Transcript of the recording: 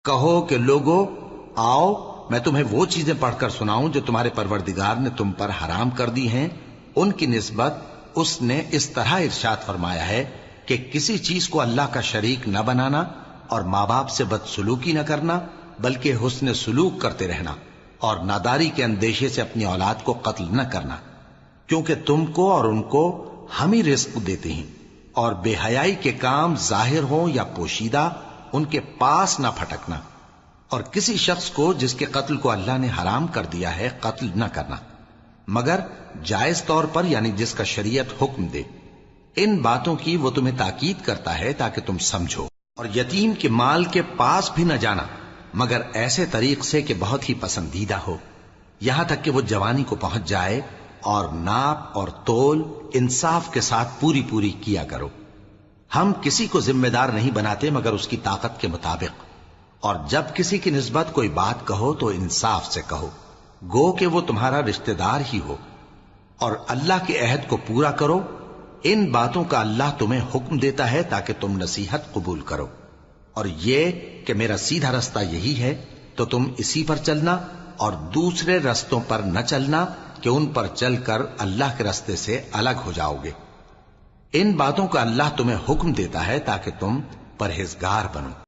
کہو کہ لوگو آؤ میں تمہیں وہ چیزیں پڑھ کر سناؤں جو تمہارے پروردگار نے تم پر حرام کر دی ہیں۔ ان کی نسبت اس نے اس طرح ارشاد فرمایا ہے کہ کسی چیز کو اللہ کا شریک نہ بنانا اور ماں باپ سے بدسلوکی نہ کرنا، بلکہ حسن سلوک کرتے رہنا، اور ناداری کے اندیشے سے اپنی اولاد کو قتل نہ کرنا، کیونکہ تم کو اور ان کو ہم ہی رزق دیتے ہیں، اور بے حیائی کے کام ظاہر ہوں یا پوشیدہ ان کے پاس نہ پھٹکنا، اور کسی شخص کو جس کے قتل کو اللہ نے حرام کر دیا ہے قتل نہ کرنا، مگر جائز طور پر، یعنی جس کا شریعت حکم دے۔ ان باتوں کی وہ تمہیں تاکید کرتا ہے تاکہ تم سمجھو۔ اور یتیم کے مال کے پاس بھی نہ جانا مگر ایسے طریق سے کہ بہت ہی پسندیدہ ہو، یہاں تک کہ وہ جوانی کو پہنچ جائے، اور ناپ اور تول انصاف کے ساتھ پوری پوری کیا کرو۔ ہم کسی کو ذمہ دار نہیں بناتے مگر اس کی طاقت کے مطابق، اور جب کسی کی نسبت کوئی بات کہو تو انصاف سے کہو، گو کہ وہ تمہارا رشتہ دار ہی ہو، اور اللہ کے عہد کو پورا کرو۔ ان باتوں کا اللہ تمہیں حکم دیتا ہے تاکہ تم نصیحت قبول کرو، اور یہ کہ میرا سیدھا رستہ یہی ہے تو تم اسی پر چلنا، اور دوسرے رستوں پر نہ چلنا کہ ان پر چل کر اللہ کے رستے سے الگ ہو جاؤ گے۔ ان باتوں کا اللہ تمہیں حکم دیتا ہے تاکہ تم پرہیزگار بنو۔